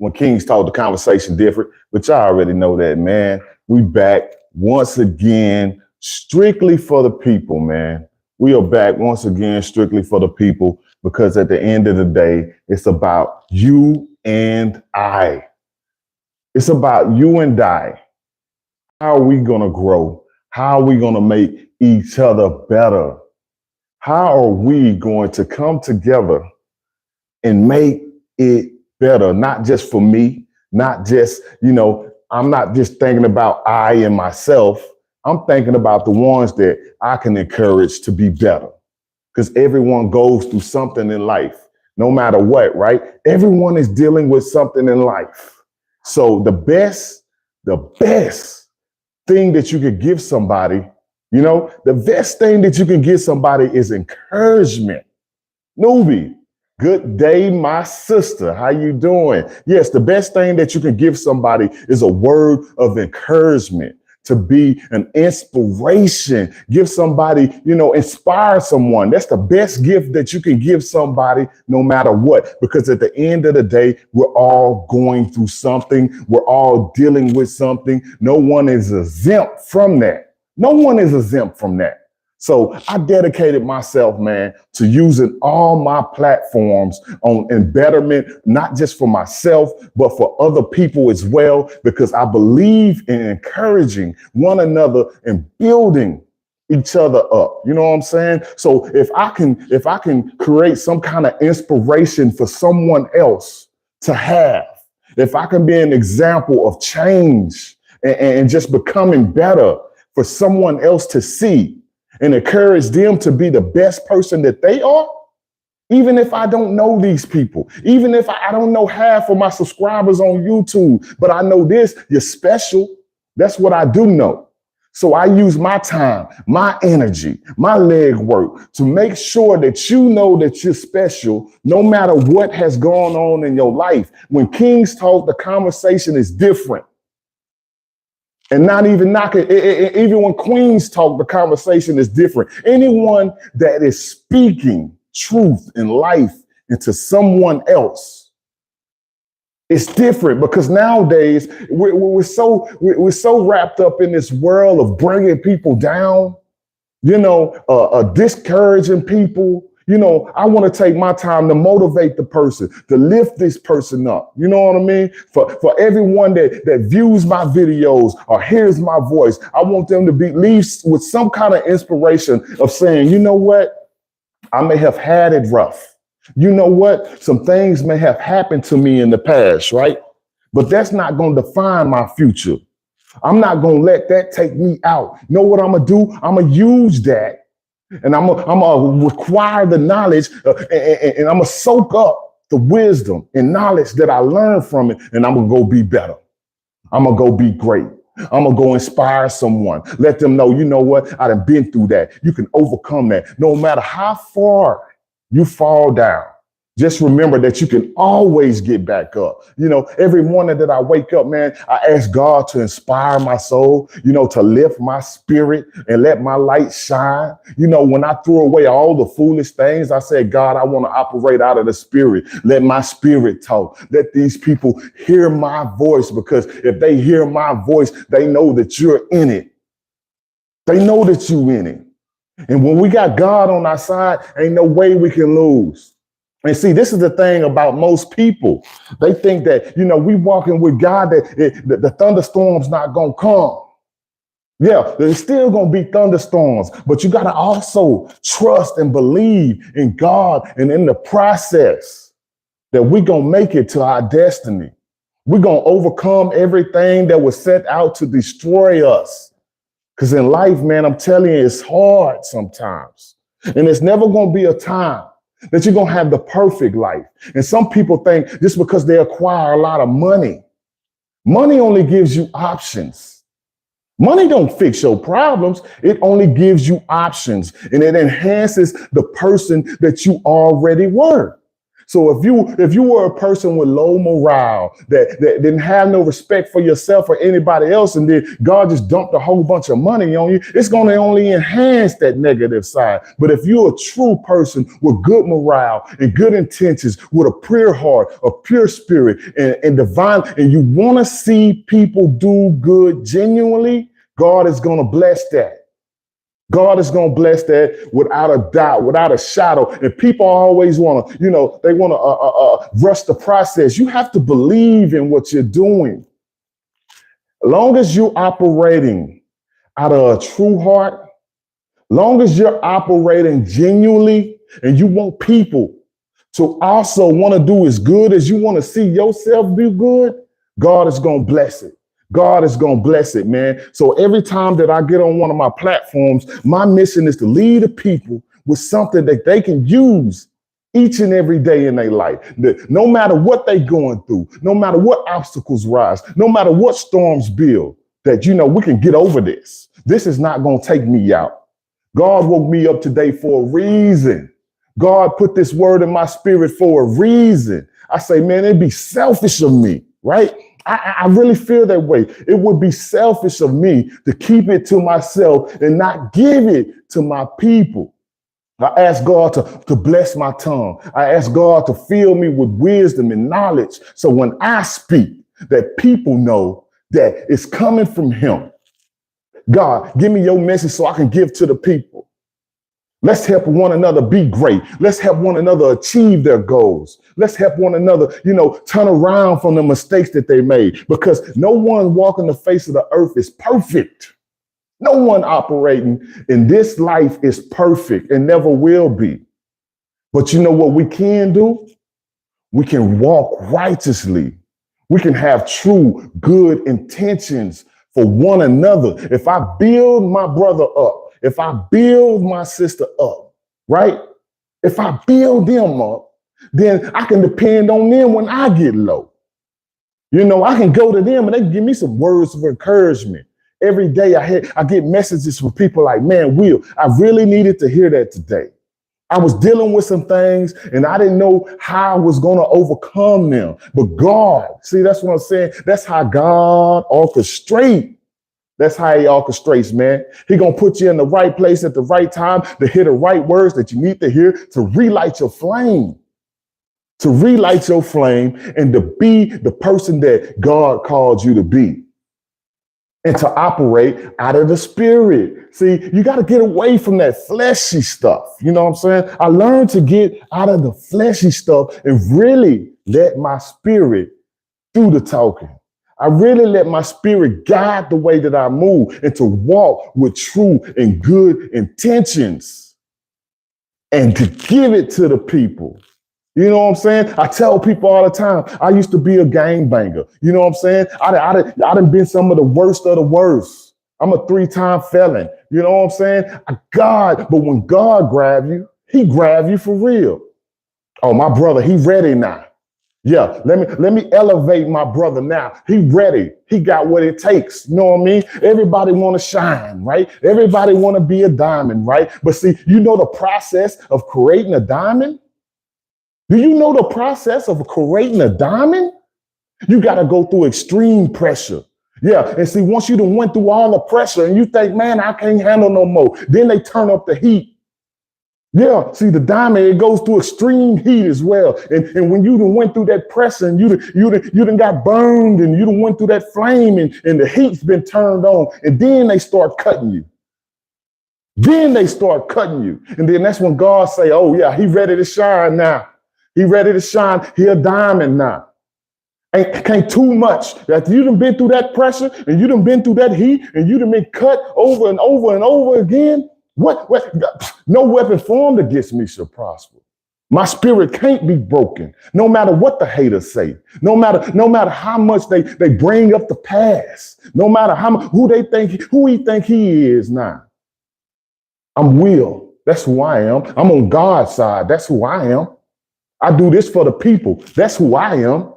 when Kings talk, the conversation different, but y'all already know that, man. We back once again, strictly for the people, man. We are back once again, strictly for the people, because at the end of the day, it's about you and I. It's about you and I. How are we going to grow? How are we going to make each other better? How are we going to come together and make it better? Not just for me, not just, I'm not just thinking about I and myself. I'm thinking about the ones that I can encourage to be better. Because everyone goes through something in life, no matter what, right? Everyone is dealing with something in life. So the best thing that you could give somebody, the best thing that you can give somebody is encouragement. Nubi, good day, my sister. How you doing? Yes, the best thing that you can give somebody is a word of encouragement, to be an inspiration. Give somebody, inspire someone. That's the best gift that you can give somebody, no matter what. Because at the end of the day, we're all going through something. We're all dealing with something. No one is exempt from that. No one is exempt from that. So I dedicated myself, man, to using all my platforms in betterment, not just for myself, but for other people as well, because I believe in encouraging one another and building each other up. You know what I'm saying? So if I can create some kind of inspiration for someone else to have, if I can be an example of change and just becoming better for someone else to see, and encourage them to be the best person that they are, even if I don't know these people, even if I don't know half of my subscribers on YouTube, but I know this, you're special. That's what I do know. So I use my time, my energy, my leg work to make sure that you know that you're special, no matter what has gone on in your life. When Kings talk, the conversation is different. And not even knocking, even when queens talk, the conversation is different. Anyone that is speaking truth and life into someone else, it's different, because nowadays we're so wrapped up in this world of bringing people down, discouraging people. I want to take my time to motivate the person, to lift this person up. You know what I mean? For everyone that views my videos or hears my voice, I want them to leave with some kind of inspiration of saying, you know what? I may have had it rough. You know what? Some things may have happened to me in the past, right? But that's not going to define my future. I'm not going to let that take me out. You know what I'm going to do? I'm going to use that. And I'm gonna require the knowledge and I'm gonna soak up the wisdom and knowledge that I learned from it. And I'm gonna go be better. I'm gonna go be great. I'm gonna go inspire someone. Let them know, you know what? I done been through that. You can overcome that. No matter how far you fall down, just remember that you can always get back up. Every morning that I wake up, man, I ask God to inspire my soul, to lift my spirit and let my light shine. When I threw away all the foolish things, I said, God, I want to operate out of the spirit. Let my spirit talk. Let these people hear my voice, because if they hear my voice, they know that you're in it. They know that you're in it. And when we got God on our side, ain't no way we can lose. And see, this is the thing about most people. They think that, we walking with God, that the thunderstorm's not going to come. Yeah, there's still going to be thunderstorms, but you got to also trust and believe in God, and in the process that we're going to make it to our destiny. We're going to overcome everything that was set out to destroy us. Because in life, man, I'm telling you, it's hard sometimes. And it's never going to be a time that you're going to have the perfect life. And some people think just because they acquire a lot of money only gives you options. Money don't fix your problems. It only gives you options, and it enhances the person that you already were. So if you were a person with low morale that didn't have no respect for yourself or anybody else, and then God just dumped a whole bunch of money on you, it's going to only enhance that negative side. But if you're a true person with good morale and good intentions, with a pure heart, a pure spirit, and divine, and you want to see people do good genuinely, God is going to bless that. God is going to bless that without a doubt, without a shadow. And people always want to, they want to rush the process. You have to believe in what you're doing. As long as you're operating out of a true heart, long as you're operating genuinely, and you want people to also want to do as good as you want to see yourself do good, God is going to bless it. God is going to bless it, man. So every time that I get on one of my platforms, my mission is to lead the people with something that they can use each and every day in their life. No matter what they're going through, no matter what obstacles rise, no matter what storms build, that, we can get over this. This is not going to take me out. God woke me up today for a reason. God put this word in my spirit for a reason. I say, man, it'd be selfish of me, right? I really feel that way. It would be selfish of me to keep it to myself and not give it to my people. I ask God to bless my tongue. I ask God to fill me with wisdom and knowledge. So when I speak, that people know that it's coming from Him. God, give me your message so I can give to the people. Let's help one another be great. Let's help one another achieve their goals. Let's help one another, turn around from the mistakes that they made, because no one walking the face of the earth is perfect. No one operating in this life is perfect and never will be. But you know what we can do? We can walk righteously. We can have true good intentions for one another. If I build my brother up, if I build my sister up, right? If I build them up, then I can depend on them when I get low. I can go to them and they can give me some words of encouragement. Every day I get messages from people like, man, Will, I really needed to hear that today. I was dealing with some things and I didn't know how I was going to overcome them. But God, see, that's what I'm saying. That's how God orchestrates. That's how He orchestrates, man. He going to put you in the right place at the right time to hear the right words that you need to hear to relight your flame. To relight your flame and to be the person that God called you to be. And to operate out of the spirit. See, you got to get away from that fleshy stuff. You know what I'm saying? I learned to get out of the fleshy stuff and really let my spirit do the talking. I really let my spirit guide the way that I move and to walk with true and good intentions and to give it to the people. You know what I'm saying? I tell people all the time, I used to be a gangbanger. You know what I'm saying? I done been some of the worst of the worst. I'm a 3-time felon. You know what I'm saying? But when God grab you, He grab you for real. Oh, my brother, he ready now. Yeah, let me elevate my brother now. He ready. He got what it takes. You know what I mean? Everybody want to shine, right? Everybody want to be a diamond, right? But see, the process of creating a diamond? Do you know the process of creating a diamond? You got to go through extreme pressure. Yeah, and see, once you done went through all the pressure and you think, man, I can't handle no more, then they turn up the heat. Yeah, see, the diamond, it goes through extreme heat as well. And when you done went through that pressure and you done got burned and you done went through that flame and the heat's been turned on, and then they start cutting you. Then they start cutting you. And then that's when God say, oh yeah, He ready to shine now. He ready to shine. He a diamond now. Can't too much. After you done been through that pressure and you done been through that heat and you done been cut over and over and over again, what? No weapon formed against me shall prosper. My spirit can't be broken, no matter what the haters say, no matter how much they bring up the past, no matter who he think he is now. I'm Will. That's who I am. I'm on God's side. That's who I am. I do this for the people. That's who I am.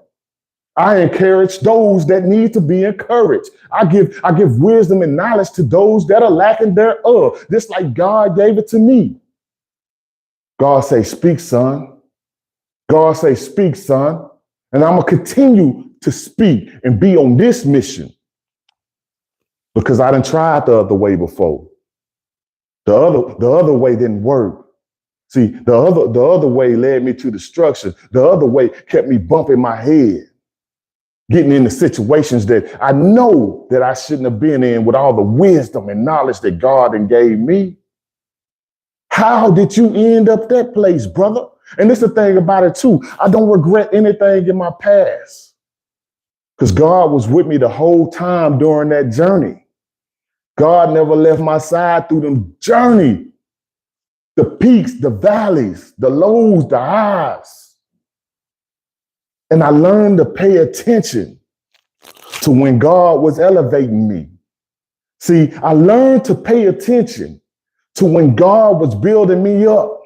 I encourage those that need to be encouraged. I give wisdom and knowledge to those that are lacking thereof, just like God gave it to me. God say, speak, son. God say, speak, son. And I'm going to continue to speak and be on this mission because I done tried the other way before. The other way didn't work. See, the other way led me to destruction. The other way kept me bumping my head, getting into situations that I know that I shouldn't have been in with all the wisdom and knowledge that God had gave me. How did you end up that place, brother? And this is the thing about it too. I don't regret anything in my past because God was with me the whole time during that journey. God never left my side through the journey. The peaks, the valleys, the lows, the highs. And I learned to pay attention to when God was elevating me. See, I learned to pay attention to when God was building me up.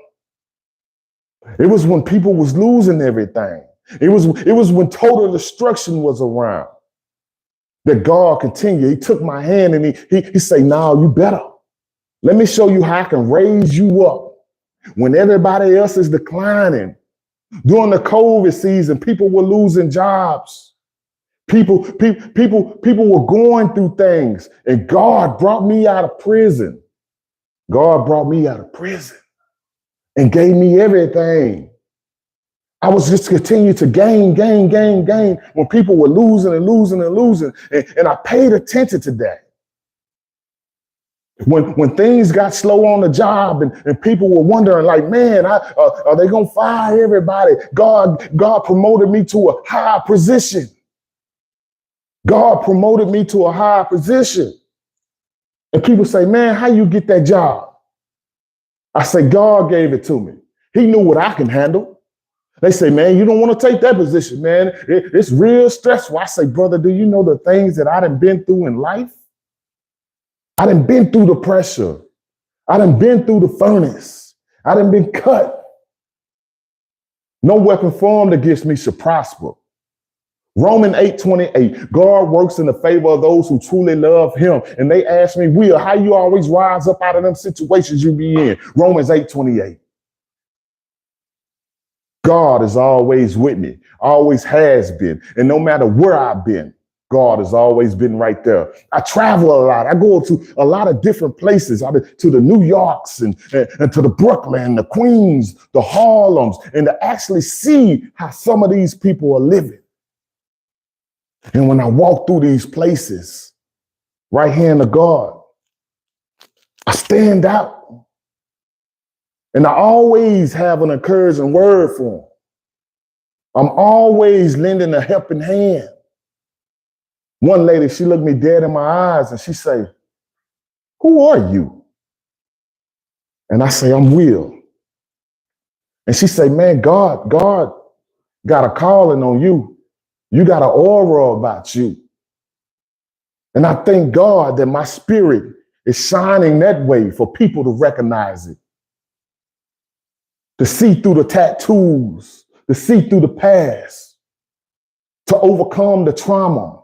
It was when people was losing everything. It was when total destruction was around that God continued. He took my hand and he said, "Now you better. Let me show you how I can raise you up when everybody else is declining." During the COVID season, people were losing jobs. People were going through things, and God brought me out of prison. God brought me out of prison and gave me everything. I was just continuing to gain when people were losing and losing and losing. And I paid attention to that. When things got slow on the job and people were wondering, like, man, are they going to fire everybody? God promoted me to a high position. God promoted me to a high position. And people say, man, how you get that job? I say, God gave it to me. He knew what I can handle. They say, man, you don't want to take that position, man. It's real stressful. I say, brother, do you know the things that I done been through in life? I done been through the pressure. I done been through the furnace. I done been cut. No weapon formed against me shall prosper. Romans 8:28, God works in the favor of those who truly love him. And they ask me, Will, how you always rise up out of them situations you be in? Romans 8:28. God is always with me, always has been. And no matter where I've been, God has always been right there. I travel a lot. I go to a lot of different places. I've been to the New Yorks and to the Brooklyn, the Queens, the Harlems, and to actually see how some of these people are living. And when I walk through these places, right hand of God, I stand out. And I always have an encouraging word for them. I'm always lending a helping hand. One lady, she looked me dead in my eyes and she said, who are you? And I say, I'm Will. And she said, man, God got a calling on you. You got an aura about you. And I thank God that my spirit is shining that way for people to recognize it. To see through the tattoos, to see through the past, to overcome the trauma,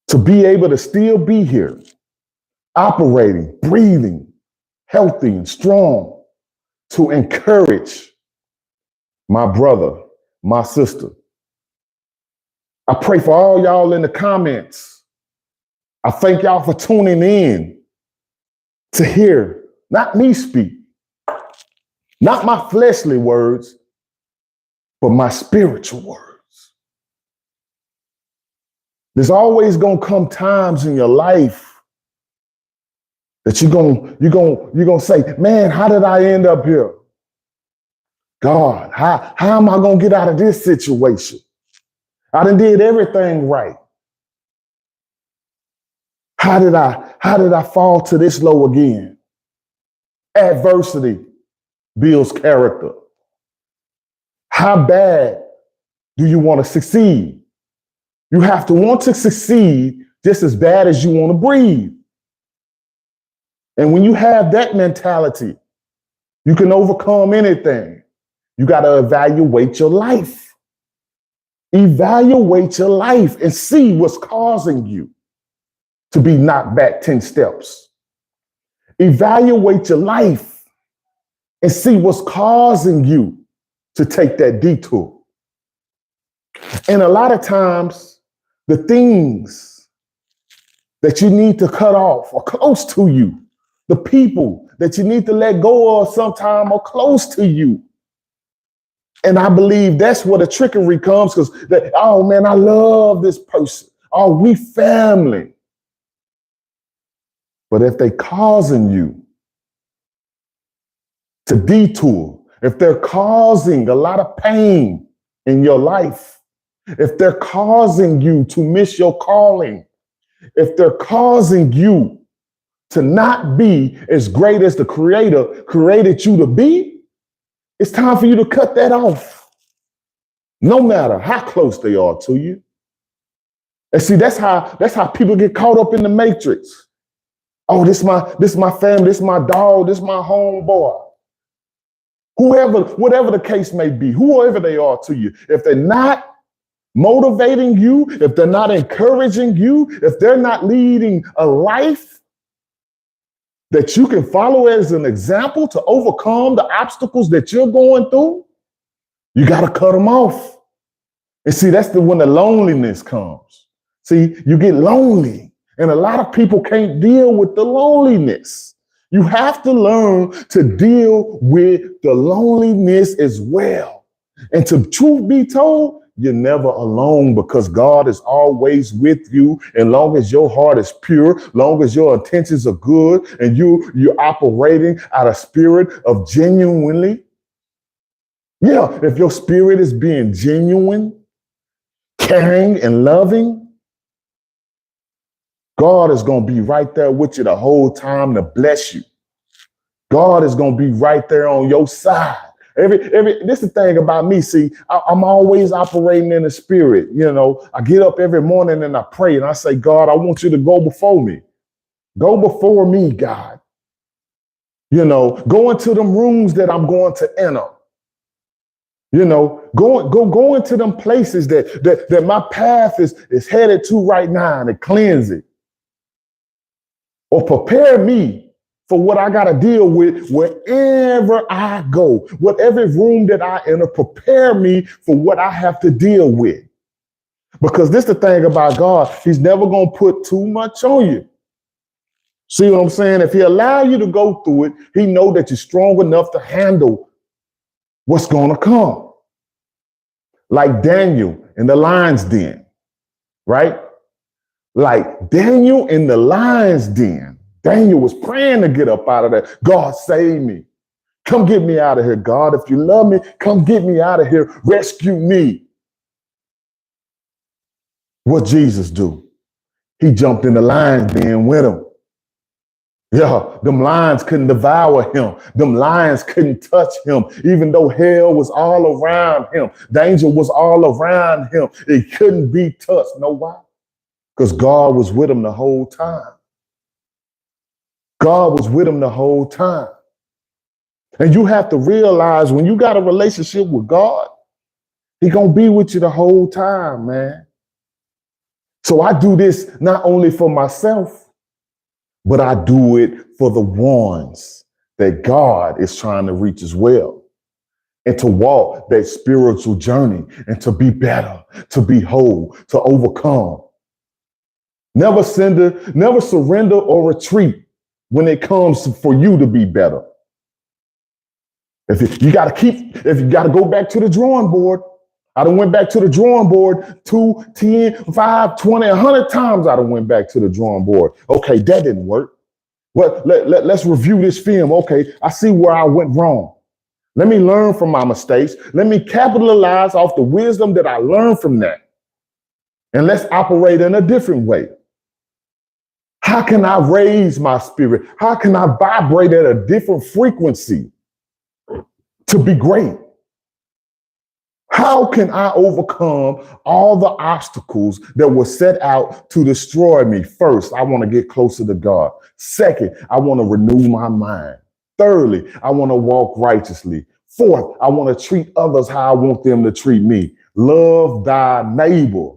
to be able to still be here, operating, breathing, healthy and strong, to encourage my brother, my sister. I pray for all y'all in the comments. I thank y'all for tuning in to hear, not me speak, not my fleshly words, but my spiritual words. There's always going to come times in your life that you're going to say, man, how did I end up here? God, how am I going to get out of this situation? I done did everything right. How did I fall to this low again? Adversity builds character. How bad do you want to succeed? You have to want to succeed just as bad as you want to breathe. And when you have that mentality, you can overcome anything. You got to evaluate your life. Evaluate your life and see what's causing you to be knocked back 10 steps. Evaluate your life and see what's causing you to take that detour. And a lot of times, the things that you need to cut off are close to you. The people that you need to let go of sometime are close to you. And I believe that's where the trickery comes, because, oh man, I love this person. Oh, we family. But if they causing you to detour, if they're causing a lot of pain in your life, if they're causing you to miss your calling, if they're causing you to not be as great as the Creator created you to be, it's time for you to cut that off, no matter how close they are to you. And see, that's how people get caught up in the matrix. Oh, this my family, this my dog, this my homeboy. Whatever the case may be, whoever they are to you, if they're not motivating you, if they're not encouraging you, if they're not leading a life that you can follow as an example to overcome the obstacles that you're going through, you got to cut them off. And see, that's when the loneliness comes. See, you get lonely, and a lot of people can't deal with the loneliness. You have to learn to deal with the loneliness as well. And to truth be told, you're never alone, because God is always with you. And long as your heart is pure, long as your intentions are good, and you're operating out of spirit of genuinely. Yeah, if your spirit is being genuine, caring, and loving, God is going to be right there with you the whole time to bless you. God is going to be right there on your side. This is the thing about me. See, I'm always operating in the spirit. You know, I get up every morning and I pray and I say, God, I want you to go before me. Go before me, God. You know, go into them rooms that I'm going to enter. You know, go into them places that my path is headed to right now, and cleanse it. Or prepare me for what I got to deal with wherever I go. Whatever room that I enter, prepare me for what I have to deal with. Because this is the thing about God. He's never going to put too much on you. See what I'm saying? If he allow you to go through it, he know that you're strong enough to handle what's going to come. Like Daniel in the lion's den, right? Like Daniel in the lion's den. Daniel was praying to get up out of there. God, save me. Come get me out of here, God. If you love me, come get me out of here. Rescue me. What Jesus do? He jumped in the lion's den with him. Yeah, them lions couldn't devour him. Them lions couldn't touch him, even though hell was all around him. Danger was all around him. It couldn't be touched. Know why? Because God was with him the whole time. God was with him the whole time. And you have to realize when you got a relationship with God, he's going to be with you the whole time, man. So I do this not only for myself, but I do it for the ones that God is trying to reach as well. And to walk that spiritual journey and to be better, to be whole, to overcome. Never surrender or retreat when it comes for you to be better. If you got to go back to the drawing board. I done went back to the drawing board 2, 10, 5, 20, 100 times. I done went back to the drawing board. Okay, that didn't work. Well, let's review this film. Okay, I see where I went wrong. Let me learn from my mistakes. Let me capitalize off the wisdom that I learned from that. And let's operate in a different way. How can I raise my spirit? How can I vibrate at a different frequency to be great? How can I overcome all the obstacles that were set out to destroy me? First, I want to get closer to God. Second, I want to renew my mind. Thirdly, I want to walk righteously. Fourth, I want to treat others how I want them to treat me. Love thy neighbor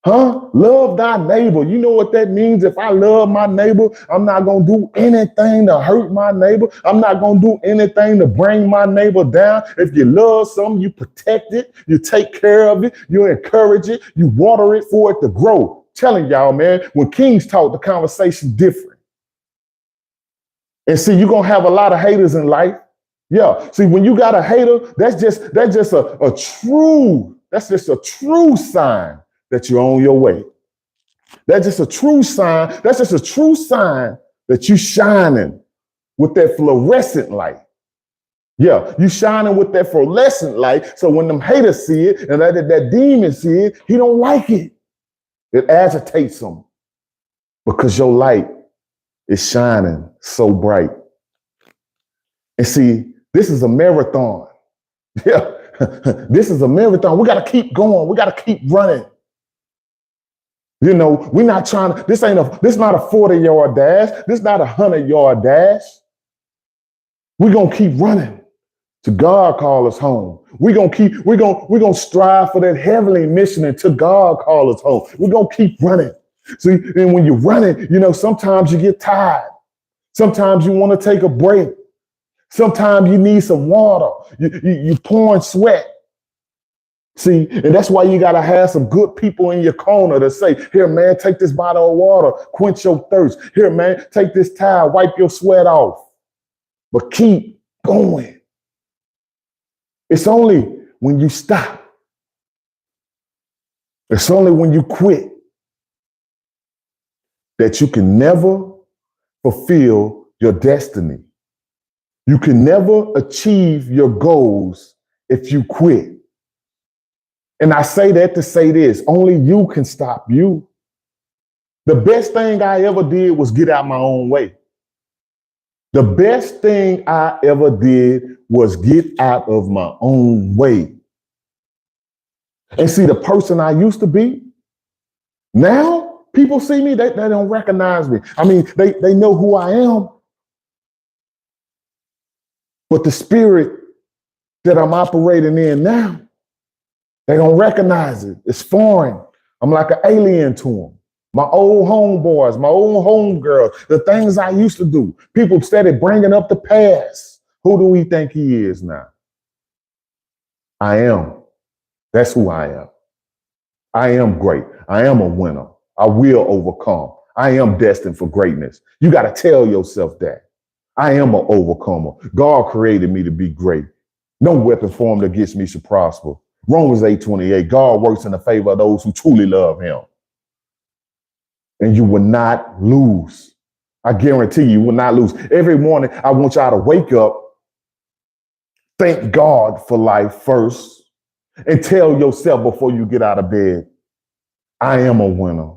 Huh? Love thy neighbor. You know what that means? If I love my neighbor, I'm not going to do anything to hurt my neighbor. I'm not going to do anything to bring my neighbor down. If you love something, you protect it. You take care of it. You encourage it. You water it for it to grow. Telling y'all, man, when kings talk, the conversation's different. And see, you're going to have a lot of haters in life. Yeah. See, when you got a hater, that's just a true sign that you're on your way. That's just a true sign. That's just a true sign that you're shining with that fluorescent light. Yeah, you shining with that fluorescent light. So when them haters see it and that demon see it, he don't like it. It agitates him because your light is shining so bright. And see, this is a marathon. Yeah, this is a marathon. We got to keep going. We got to keep running. You know, we're not trying to, this not a 40-yard dash. This not a 100-yard dash. We're going to keep running till God call us home. We're going to strive for that heavenly mission until God call us home. We're going to keep running. See, and when you're running, you know, sometimes you get tired. Sometimes you want to take a break. Sometimes you need some water. You're pouring sweat. See, and that's why you got to have some good people in your corner to say, here, man, take this bottle of water, quench your thirst. Here, man, take this towel, wipe your sweat off. But keep going. It's only when you stop. It's only when you quit that you can never fulfill your destiny. You can never achieve your goals if you quit. And I say that to say this, only you can stop you. The best thing I ever did was get out my own way. The best thing I ever did was get out of my own way. And see, the person I used to be, now people see me, they don't recognize me. I mean, they know who I am. But the spirit that I'm operating in now, they don't recognize it. It's foreign. I'm like an alien to them. My old homeboys, my old homegirls, the things I used to do. People started bringing up the past. Who do we think he is now? I am. That's who I am. I am great. I am a winner. I will overcome. I am destined for greatness. You got to tell yourself that. I am an overcomer. God created me to be great. No weapon formed against me should prosper. Romans 8:28, God works in the favor of those who truly love him. And you will not lose. I guarantee you will not lose. Every morning, I want y'all to wake up, thank God for life first, and tell yourself before you get out of bed, I am a winner.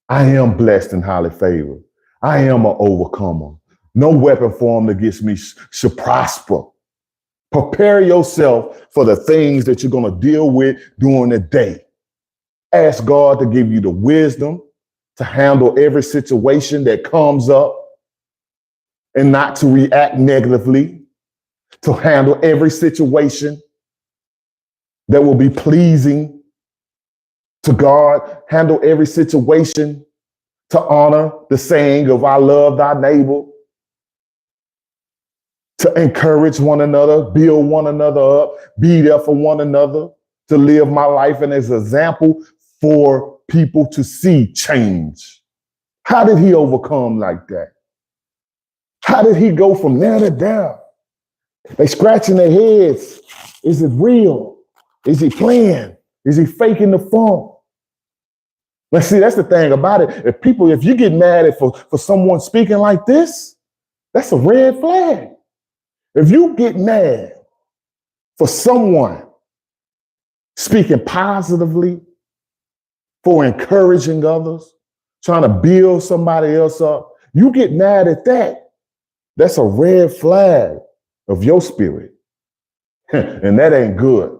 I am blessed and highly favored. I am an overcomer. No weapon formed against me should prosper. Prepare yourself for the things that you're going to deal with during the day. Ask God to give you the wisdom to handle every situation that comes up and not to react negatively, to handle every situation that will be pleasing to God, handle every situation to honor the saying of I love thy neighbor, to encourage one another, build one another up, be there for one another, to live my life and as an example for people to see change. How did he overcome like that? How did he go from there to there? They scratching their heads. Is it real? Is he playing? Is he faking the funk? Let's see, that's the thing about it. If you get mad at for someone speaking like this, that's a red flag. If you get mad for someone speaking positively, for encouraging others, trying to build somebody else up, you get mad at that, that's a red flag of your spirit. And that ain't good.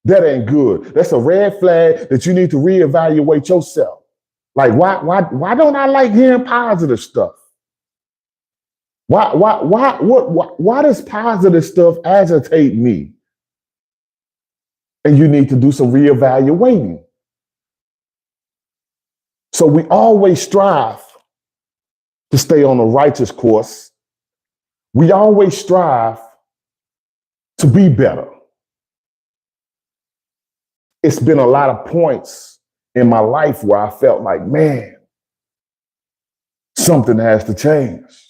That ain't good. That's a red flag that you need to reevaluate yourself. Like, why don't I like hearing positive stuff? Why does positive stuff agitate me? And you need to do some reevaluating. So we always strive to stay on the righteous course. We always strive to be better. It's been a lot of points in my life where I felt like, man, something has to change.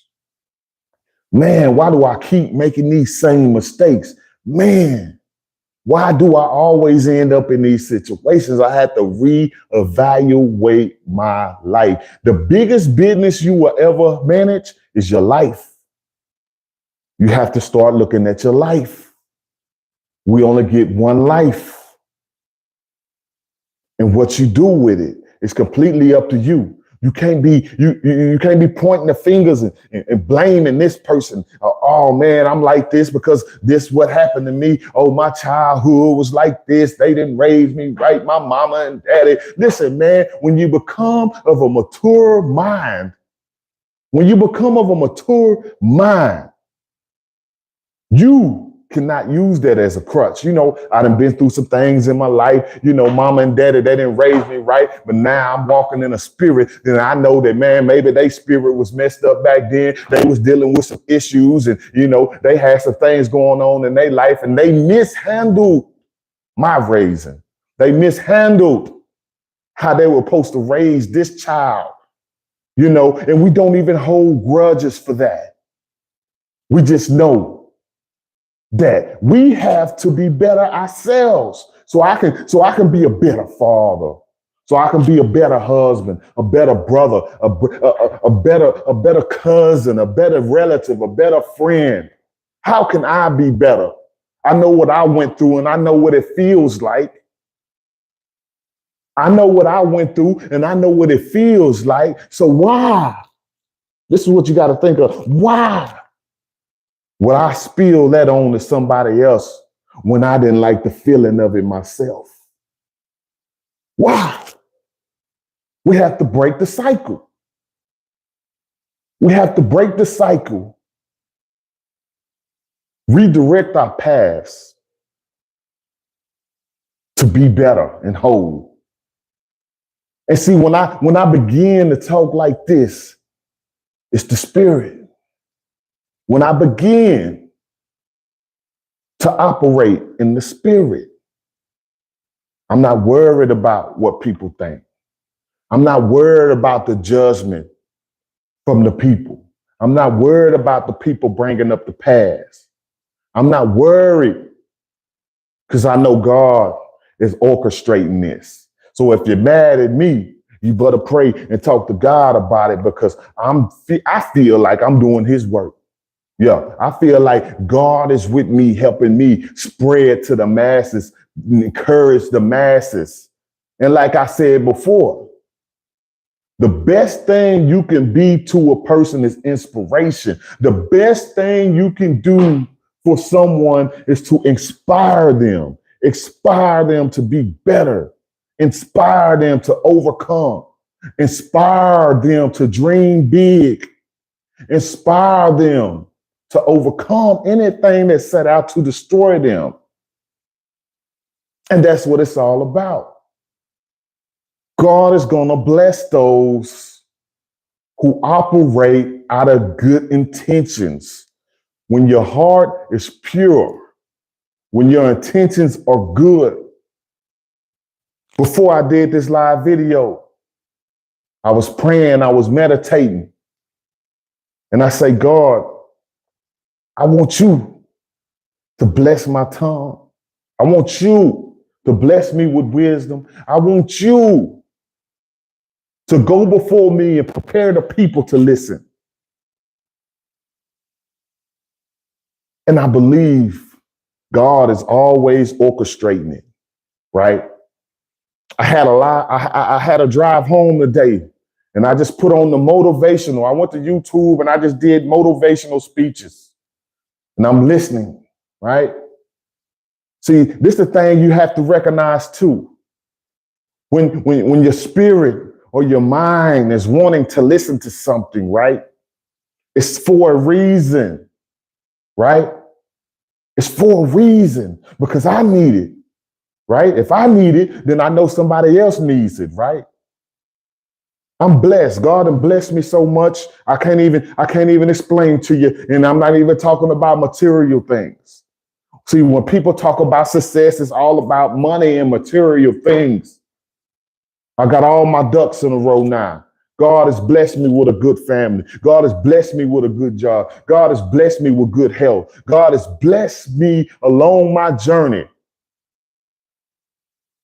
Man, why do I keep making these same mistakes? Man, why do I always end up in these situations? I had to reevaluate my life. The biggest business you will ever manage is your life. You have to start looking at your life. We only get one life. And what you do with it is completely up to you. You can't be pointing the fingers and blaming this person. Oh man, I'm like this because this what happened to me. Oh, my childhood was like this. They didn't raise me right. My mama and daddy. Listen, man, when you become of a mature mind, you cannot use that as a crutch. You know, I done been through some things in my life. You know, mama and daddy, they didn't raise me right, but now I'm walking in a spirit. Then I know that, man, maybe their spirit was messed up back then. They was dealing with some issues and, you know, they had some things going on in their life and they mishandled my raising. They mishandled how they were supposed to raise this child, you know, and we don't even hold grudges for that. We just know that we have to be better ourselves. So I can be a better father. So I can be a better husband, a better brother, a better cousin, a better relative, a better friend. How can I be better? I know what I went through and I know what it feels like. I know what I went through and I know what it feels like. So why? This is what you got to think of. Why would I spill that on to somebody else when I didn't like the feeling of it myself? Why? We have to break the cycle. We have to break the cycle, redirect our paths to be better and whole. And see, when I begin to talk like this, it's the spirit. When I begin to operate in the spirit, I'm not worried about what people think. I'm not worried about the judgment from the people. I'm not worried about the people bringing up the past. I'm not worried because I know God is orchestrating this. So if you're mad at me, you better pray and talk to God about it because I feel like I'm doing his work. Yeah, I feel like God is with me, helping me spread to the masses, encourage the masses. And like I said before, the best thing you can be to a person is inspiration. The best thing you can do for someone is to inspire them to be better, inspire them to overcome, inspire them to dream big, inspire them to overcome anything that set out to destroy them. And that's what it's all about. God is going to bless those who operate out of good intentions. When your heart is pure, when your intentions are good. Before I did this live video, I was praying, I was meditating. And I say, God, I want you to bless my tongue. I want you to bless me with wisdom. I want you to go before me and prepare the people to listen. And I believe God is always orchestrating it, right? I had a drive home today and I just put on the motivational. I went to YouTube and I just did motivational speeches and I'm listening, right? See, this is the thing you have to recognize too. When your spirit or your mind is wanting to listen to something, right? It's for a reason, right? It's for a reason because I need it, right? If I need it, then I know somebody else needs it, right? I'm blessed. God has blessed me so much. I can't even explain to you. And I'm not even talking about material things. See, when people talk about success, it's all about money and material things. I got all my ducks in a row now. God has blessed me with a good family. God has blessed me with a good job. God has blessed me with good health. God has blessed me along my journey.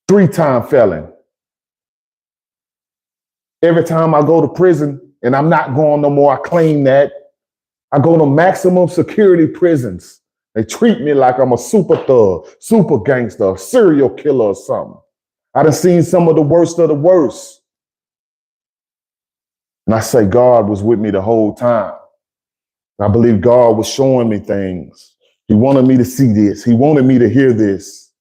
3-time felon. Every time I go to prison, and I'm not going no more, I claim that. I go to maximum security prisons. They treat me like I'm a super thug, super gangster, serial killer or something. I done seen some of the worst of the worst. And I say God was with me the whole time. I believe God was showing me things. He wanted me to see this. He wanted me to hear this.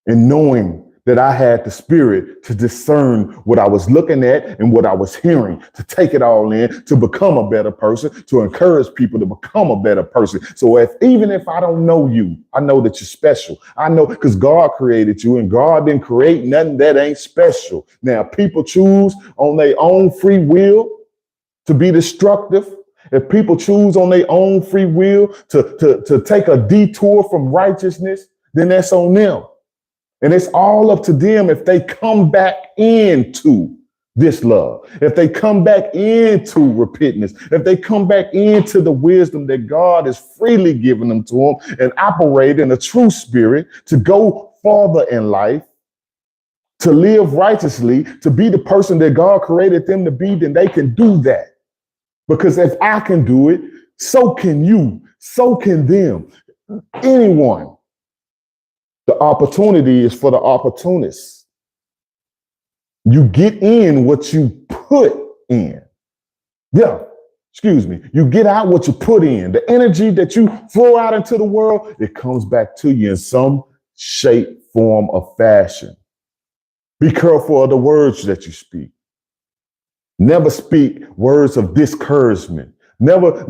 And knowing that I had the spirit to discern what I was looking at and what I was hearing, to take it all in, to become a better person, to encourage people to become a better person. So even if I don't know you, I know that you're special. I know because God created you, and God didn't create nothing that ain't special. Now, people choose on their own free will to be destructive. If people choose on their own free will to take a detour from righteousness, then that's on them. And it's all up to them if they come back into this love, if they come back into repentance, if they come back into the wisdom that God has freely given them to them and operate in a true spirit to go farther in life, to live righteously, to be the person that God created them to be, then they can do that. Because if I can do it, so can you, so can them, anyone. The opportunity is for the opportunists. You get in what you put in. You get out what you put in. The energy that you throw out into the world, it comes back to you in some shape, form, or fashion. Be careful of the words that you speak. Never speak words of discouragement. Never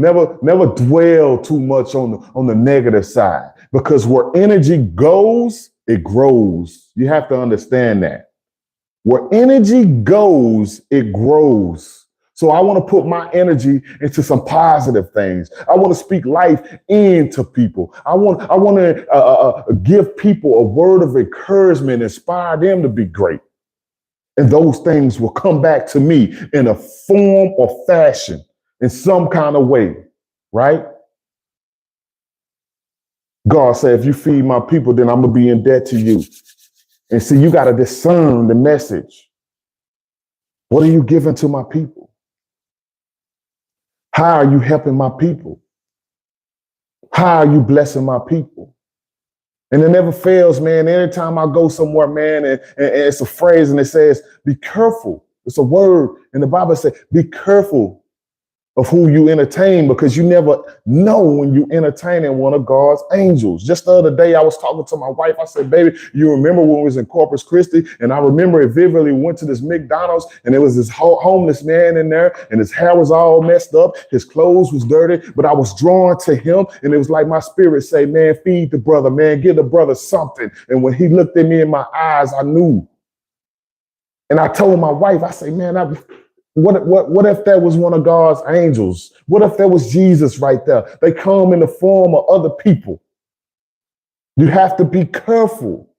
dwell too much on the negative side, because where energy goes, it grows. You have to understand that. Where energy goes, it grows. So I want to put my energy into some positive things. I want to speak life into people. I want to give people a word of encouragement, inspire them to be great. And those things will come back to me in a form or fashion, in some kind of way, right? God said, if you feed my people, then I'm going to be in debt to you. And see, you got to discern the message. What are you giving to my people? How are you helping my people? How are you blessing my people? And it never fails, man. Anytime I go somewhere, man, and it's a phrase and it says, be careful. It's a word. And the Bible says, be careful of who you entertain, because you never know when you entertaining one of God's angels. Just the other day, I was talking to my wife. I said, baby, you remember when we was in Corpus Christi? And I remember it vividly. We went to this McDonald's and there was this homeless man in there and his hair was all messed up. His clothes was dirty, but I was drawn to him. And it was like my spirit say, man, feed the brother, man, give the brother something. And when he looked at me in my eyes, I knew. And I told my wife, I say, man, what if that was one of God's angels? What if that was Jesus right there? They come in the form of other people. You have to be careful,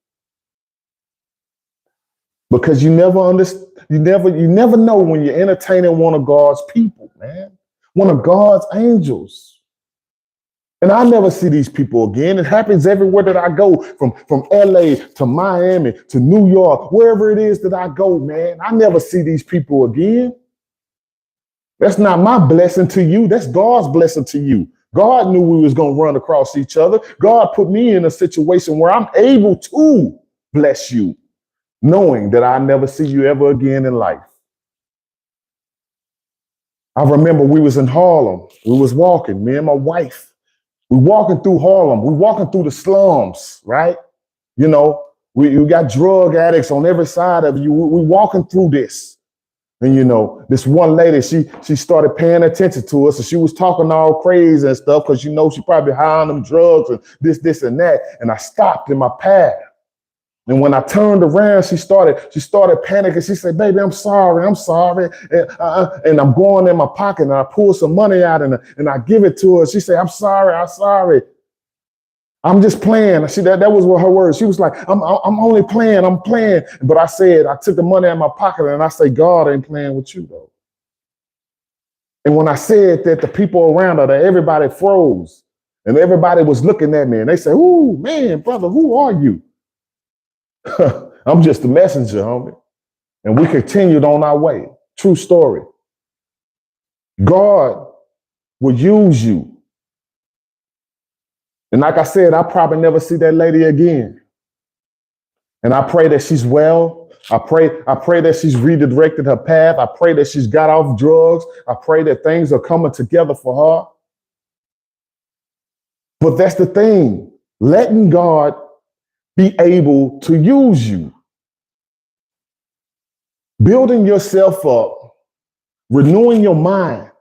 because you never know when you're entertaining one of God's people, man, one of God's angels. And I never see these people again. It happens everywhere that I go, from LA to Miami to New York, wherever it is that I go, man. I never see these people again. That's not my blessing to you. That's God's blessing to you. God knew we was going to run across each other. God put me in a situation where I'm able to bless you, knowing that I never see you ever again in life. I remember we was in Harlem. We was walking, me and my wife. We walking through Harlem. We walking through the slums, right? You know, we got drug addicts on every side of you. We walking through this. And, you know, this one lady, she started paying attention to us, and she was talking all crazy and stuff because, you know, she probably high on them drugs and this and that. And I stopped in my path. And when I turned around, she started panicking. She said, baby, I'm sorry. And I'm going in my pocket and I pull some money out and I give it to her. She said, I'm sorry. I'm just playing. That was what her words. She was like, I'm only playing. I'm playing. But I took the money out of my pocket and I say, God ain't playing with you though. And when I said that, the people around her, everybody froze and everybody was looking at me and they said, ooh, man, brother, who are you? I'm just a messenger, homie. And we continued on our way. True story. God will use you. And like I said, I'll probably never see that lady again. And I pray that she's well. I pray that she's redirected her path. I pray that she's got off drugs. I pray that things are coming together for her. But that's the thing, letting God be able to use you. Building yourself up, renewing your mind,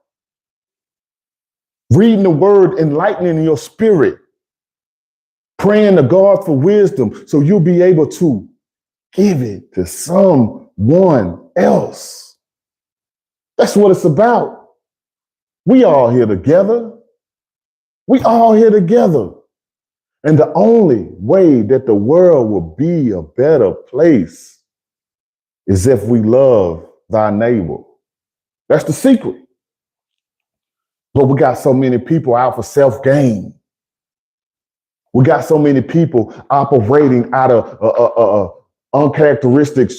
reading the word, enlightening your spirit, praying to God for wisdom so you'll be able to give it to someone else. That's what it's about. We all here together. We all here together. And the only way that the world will be a better place is if we love thy neighbor. That's the secret. But we got so many people out for self-gain. We got so many people operating out of uncharacteristics.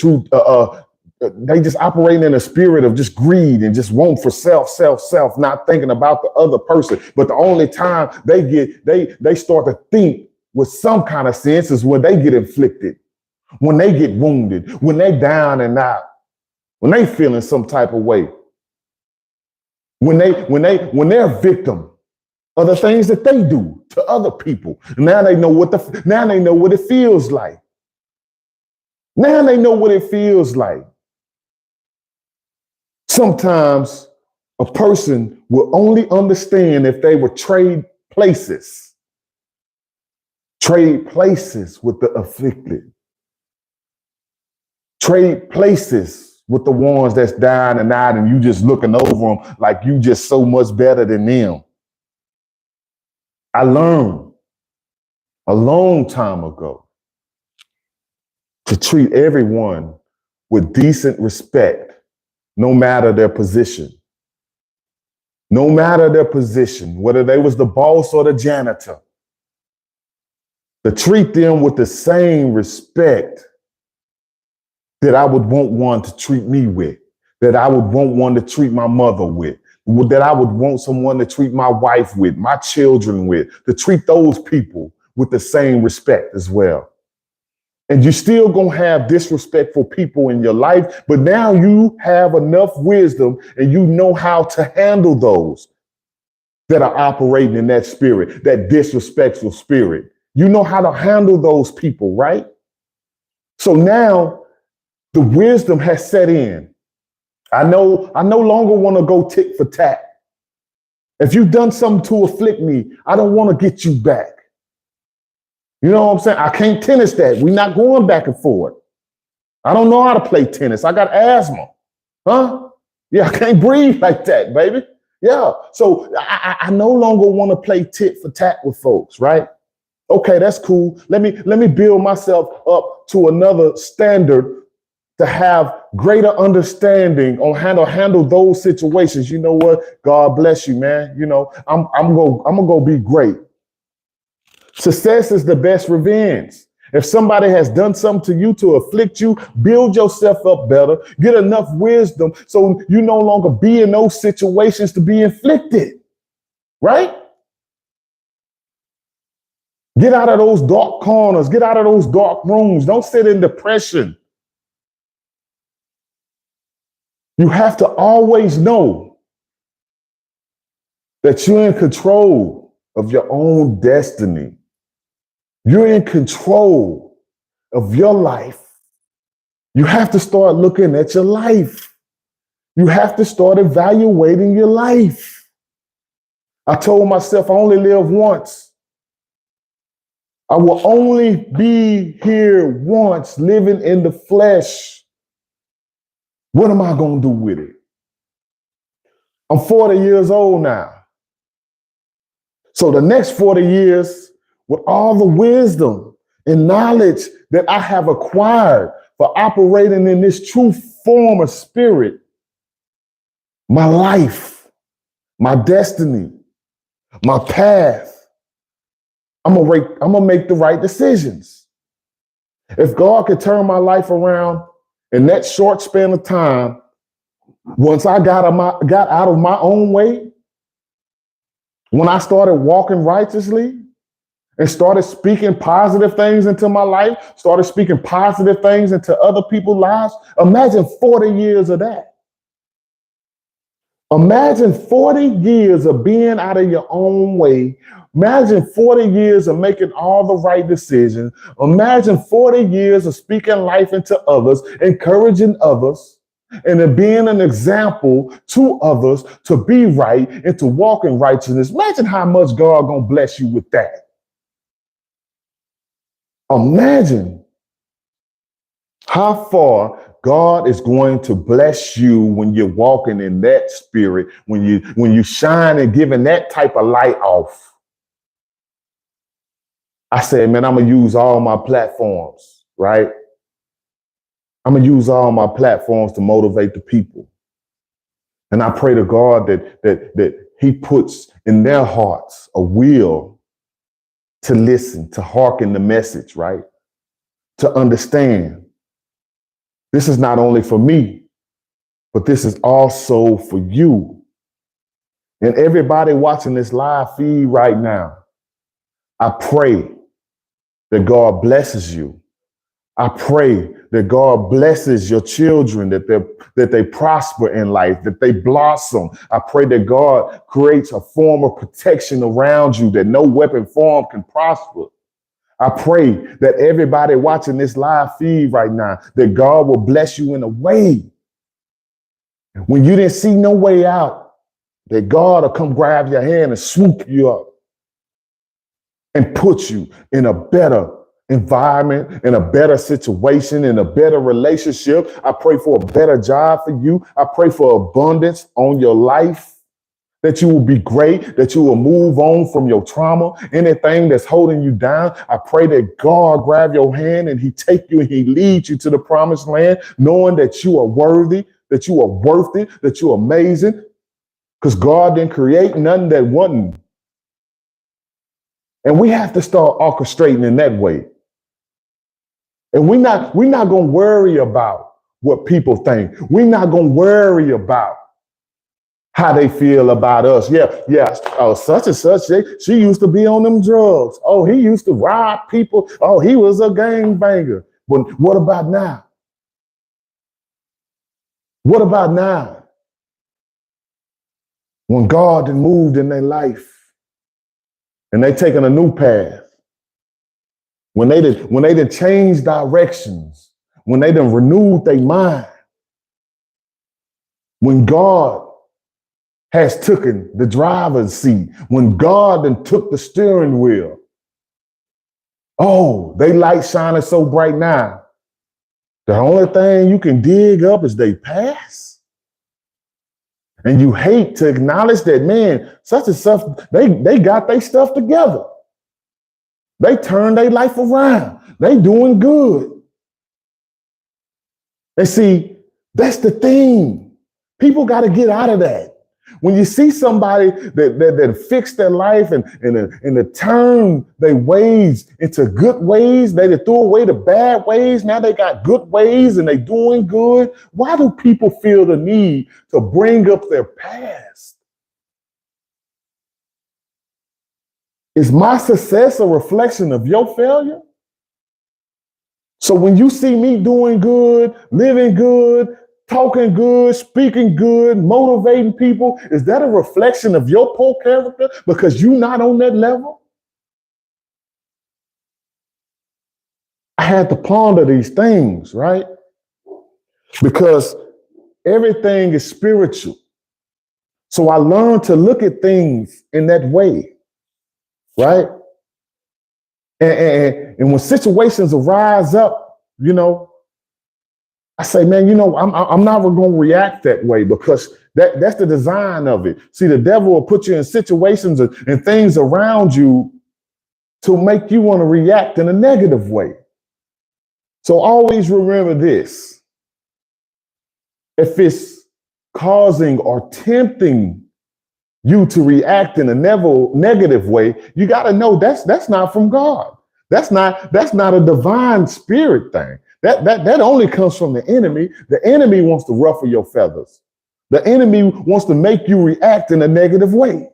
They just operating in a spirit of just greed and just want for self, not thinking about the other person. But the only time they start to think with some kind of sense is when they get inflicted, when they get wounded, when they down and out, when they feeling some type of way, when they're a victim of the things that they do to other people. Now they know what it feels like. Now they know what it feels like. Sometimes a person will only understand if they would trade places with the afflicted, trade places with the ones that's down and out and you just looking over them like you just so much better than them. I learned a long time ago to treat everyone with decent respect, no matter their position. No matter their position, whether they was the boss or the janitor, to treat them with the same respect that I would want one to treat me with, that I would want one to treat my mother with, that I would want someone to treat my wife with, my children with, to treat those people with the same respect as well. And you're still going to have disrespectful people in your life, but now you have enough wisdom and you know how to handle those that are operating in that spirit, that disrespectful spirit. You know how to handle those people, right? So now the wisdom has set in. I no longer want to go tit for tat. If you've done something to afflict me, I don't want to get you back. You know what I'm saying? I can't tennis that. We're not going back and forth. I don't know how to play tennis. I got asthma. Huh? Yeah, I can't breathe like that, baby. Yeah. So I no longer want to play tit for tat with folks, right? Okay, that's cool. Let me build myself up to another standard to have greater understanding on how to handle those situations. You know what? God bless you, man. You know, I'm gonna go be great. Success is the best revenge. If somebody has done something to you to afflict you, build yourself up better, get enough wisdom so you no longer be in those situations to be inflicted, right? Get out of those dark corners, get out of those dark rooms. Don't sit in depression. You have to always know that you're in control of your own destiny. You're in control of your life. You have to start looking at your life. You have to start evaluating your life. I told myself I only live once. I will only be here once, living in the flesh. What am I going to do with it? I'm 40 years old now. So the next 40 years, with all the wisdom and knowledge that I have acquired for operating in this true form of spirit, my life, my destiny, my path, I'm gonna make the right decisions. If God could turn my life around in that short span of time, once I got out of my own way, when I started walking righteously and started speaking positive things into my life, started speaking positive things into other people's lives, imagine 40 years of that. Imagine 40 years of being out of your own way. Imagine 40 years of making all the right decisions. Imagine 40 years of speaking life into others, encouraging others, and then being an example to others to be right and to walk in righteousness. Imagine how much God gonna bless you with that. Imagine how far God is going to bless you when you're walking in that spirit, when you shine and giving that type of light off. I said, man, I'm gonna use all my platforms, right? I'm gonna use all my platforms to motivate the people. And I pray to God that He puts in their hearts a will to listen, to hearken the message, right? To understand. This is not only for me, but this is also for you. And everybody watching this live feed right now, I pray that God blesses you. I pray that God blesses your children, that they prosper in life, that they blossom. I pray that God creates a form of protection around you, that no weapon formed can prosper. I pray that everybody watching this live feed right now, that God will bless you in a way when you didn't see no way out, that God will come grab your hand and swoop you up and put you in a better environment, in a better situation, in a better relationship. I pray for a better job for you. I pray for abundance on your life, that you will be great, that you will move on from your trauma, anything that's holding you down. I pray that God grab your hand and He take you and He leads you to the promised land, knowing that you are worthy, that you are worth it, that you're amazing, because God didn't create nothing that wasn't. And we have to start orchestrating in that way. And we're not going to worry about what people think. We're not going to worry about how they feel about us. Yeah. Oh, such and such, she used to be on them drugs. Oh, he used to rob people. Oh, he was a gangbanger. But what about now? What about now? When God had moved in their life and they taken a new path, when they did change directions, when they done renewed their mind, when God has taken the driver's seat, when God then took the steering wheel. Oh, they light shining so bright now. The only thing you can dig up is they past. And you hate to acknowledge that, man, such and such, they got their stuff together. They turned their life around. They doing good. And see, that's the thing. People got to get out of that. When you see somebody that fixed their life and to turn their ways into good ways, they threw away the bad ways. Now they got good ways and they doing good. Why do people feel the need to bring up their past? Is my success a reflection of your failure? So when you see me doing good, living good, talking good, speaking good, motivating people, is that a reflection of your poor character because you're not on that level? I had to ponder these things, right? Because everything is spiritual. So I learned to look at things in that way, right? And when situations arise up, I say, man, I'm not going to react that way because that's the design of it. See, the devil will put you in situations and things around you to make you want to react in a negative way. So always remember this. If it's causing or tempting you to react in a negative way, you got to know that's not from God. That's not a divine spirit thing. That only comes from the enemy. The enemy wants to ruffle your feathers. The enemy wants to make you react in a negative way.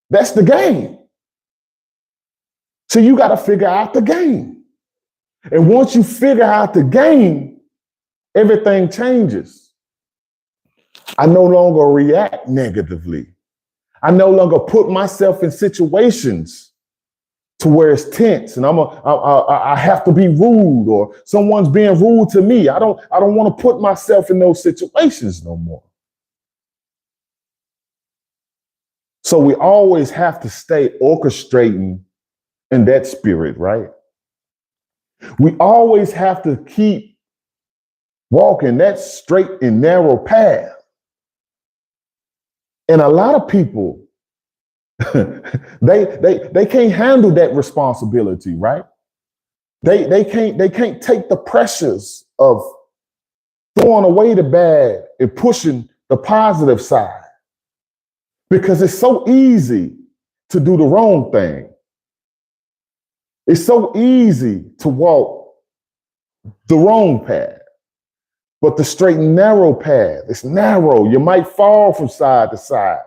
That's the game. So you got to figure out the game. And once you figure out the game, everything changes. I no longer react negatively. I no longer put myself in situations to where it's tense and I have to be rude or someone's being rude to me. I don't want to put myself in those situations no more. So we always have to stay orchestrating in that spirit, right? We always have to keep walking that straight and narrow path. And a lot of people, they can't handle that responsibility, right? They can't take the pressures of throwing away the bad and pushing the positive side because it's so easy to do the wrong thing. It's so easy to walk the wrong path. But the straight and narrow path, it's narrow. You might fall from side to side.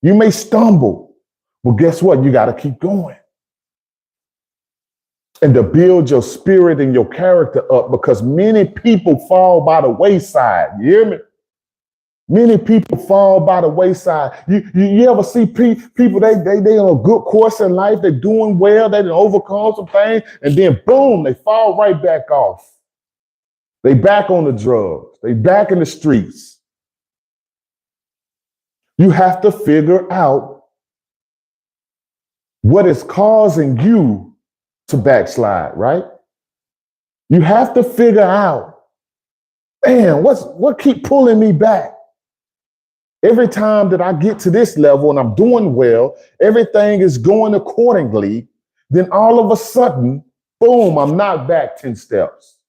You may stumble. Well, guess what? You got to keep going. And to build your spirit and your character up, because many people fall by the wayside. You hear me? Many people fall by the wayside. You ever see people, they on a good course in life, they're doing well, they done overcome some things, and then boom, they fall right back off. They back on the drugs. They back in the streets. You have to figure out what is causing you to backslide, right? You have to figure out, man, what keep pulling me back? Every time that I get to this level and I'm doing well, everything is going accordingly, then all of a sudden, boom, I'm knocked back 10 steps.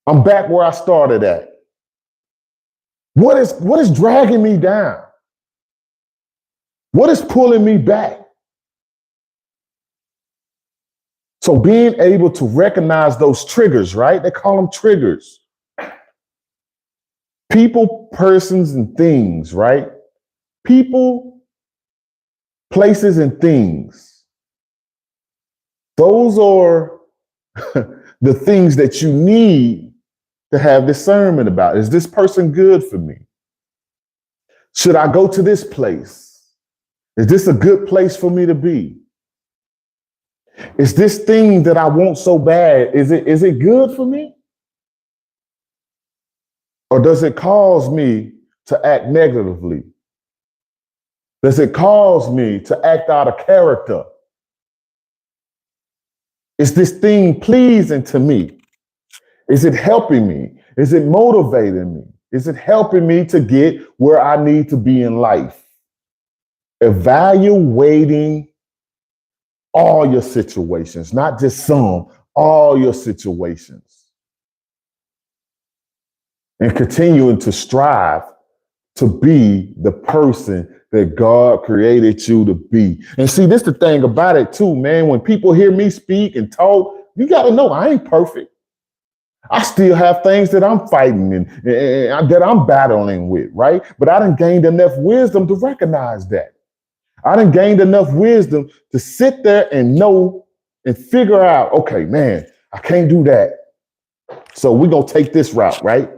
I'm back where I started at. What is dragging me down? What is pulling me back? So being able to recognize those triggers, right? They call them triggers. People, persons, and things, right? People, places, and things. Those are the things that you need to have discernment about. Is this person good for me? Should I go to this place? Is this a good place for me to be? Is this thing that I want so bad, is it good for me? Or does it cause me to act negatively? Does it cause me to act out of character? Is this thing pleasing to me? Is it helping me? Is it motivating me? Is it helping me to get where I need to be in life? Evaluating all your situations, not just some, all your situations. And continuing to strive to be the person that God created you to be. And see, this is the thing about it too, man. When people hear me speak and talk, you got to know I ain't perfect. I still have things that I'm fighting and that I'm battling with, right? But I done gained enough wisdom to recognize that. I done gained enough wisdom to sit there and know and figure out, okay, man, I can't do that. So we're going to take this route, right?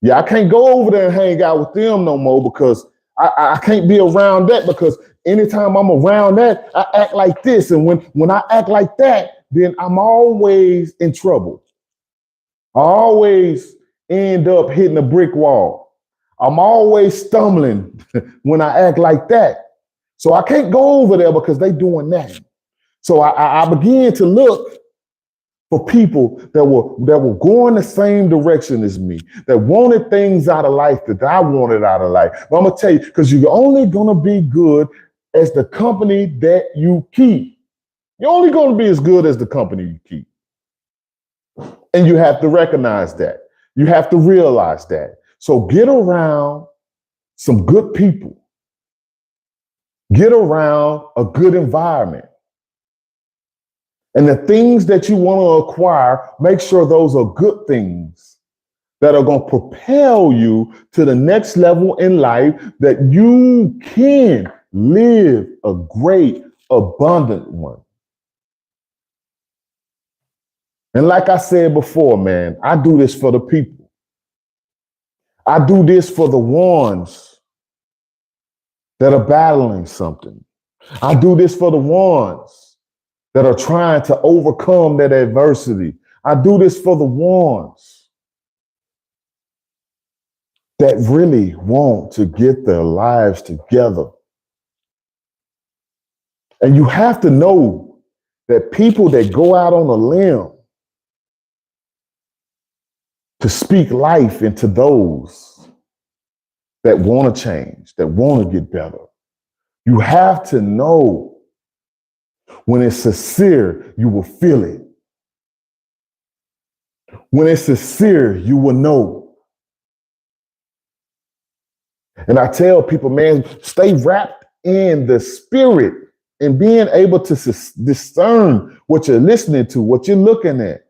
Yeah, I can't go over there and hang out with them no more because I can't be around that, because anytime I'm around that, I act like this. And when I act like that, then I'm always in trouble. I always end up hitting a brick wall. I'm always stumbling when I act like that. So I can't go over there because they doing that. So I began to look for people that were going the same direction as me, that wanted things out of life that I wanted out of life. But I'm gonna tell you, because you're only gonna be good as the company that you keep. You're only gonna be as good as the company you keep. And you have to recognize that. You have to realize that. So get around some good people. Get around a good environment. And the things that you want to acquire, make sure those are good things that are going to propel you to the next level in life, that you can live a great, abundant one. And like I said before, man, I do this for the people. I do this for the ones that are battling something. I do this for the ones that are trying to overcome that adversity. I do this for the ones that really want to get their lives together. And you have to know that people that go out on a limb to speak life into those that want to change, that want to get better, you have to know when it's sincere, you will feel it. When it's sincere, you will know. And I tell people, man, stay wrapped in the spirit and being able to discern what you're listening to, what you're looking at.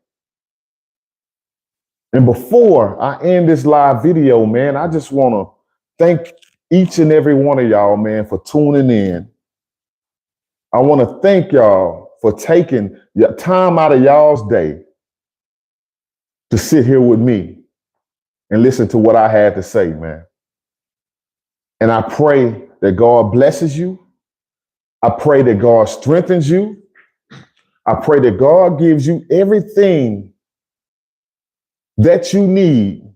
And before I end this live video, man, I just want to thank each and every one of y'all, man, for tuning in. I want to thank y'all for taking your time out of y'all's day to sit here with me and listen to what I had to say, man. And I pray that God blesses you. I pray that God strengthens you. I pray that God gives you everything that you need,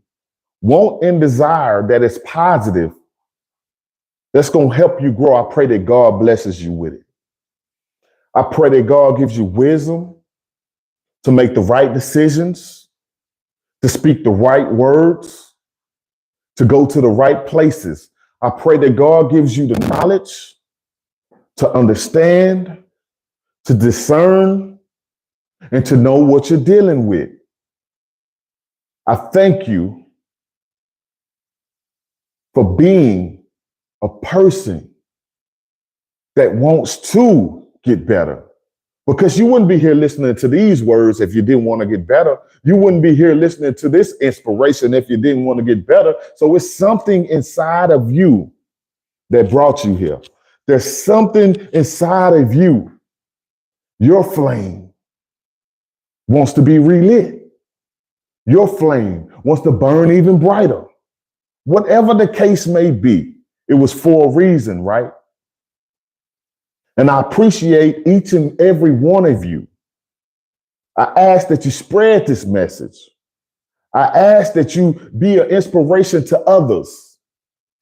want, and desire that is positive, that's going to help you grow. I pray that God blesses you with it. I pray that God gives you wisdom to make the right decisions, to speak the right words, to go to the right places. I pray that God gives you the knowledge to understand, to discern, and to know what you're dealing with. I thank you for being a person that wants to get better. Because you wouldn't be here listening to these words if you didn't want to get better. You wouldn't be here listening to this inspiration if you didn't want to get better. So it's something inside of you that brought you here. There's something inside of you. Your flame wants to be relit. Your flame wants to burn even brighter. Whatever the case may be, it was for a reason, right? And I appreciate each and every one of you. I ask that you spread this message. I ask that you be an inspiration to others.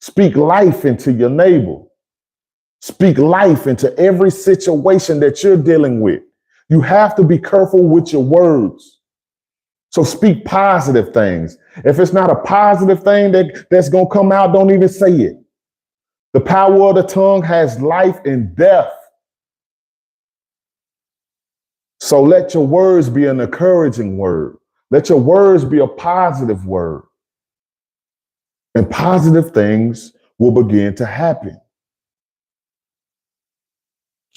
Speak life into your neighbor. Speak life into every situation that you're dealing with. You have to be careful with your words. So speak positive things. If it's not a positive thing that's going to come out, don't even say it. The power of the tongue has life and death. So let your words be an encouraging word. Let your words be a positive word. And positive things will begin to happen.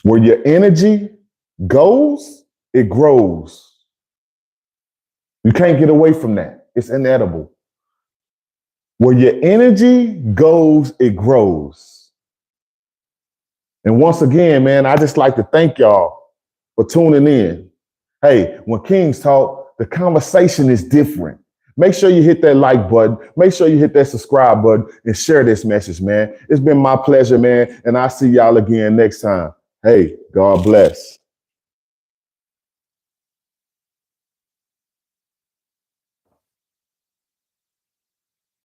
Where your energy goes, it grows. You can't get away from that. It's inedible. Where your energy goes, it grows. And once again, man, I just like to thank y'all for tuning in. Hey, when Kings talk, the conversation is different. Make sure you hit that like button. Make sure you hit that subscribe button and share this message, man. It's been my pleasure, man. And I'll see y'all again next time. Hey, God bless.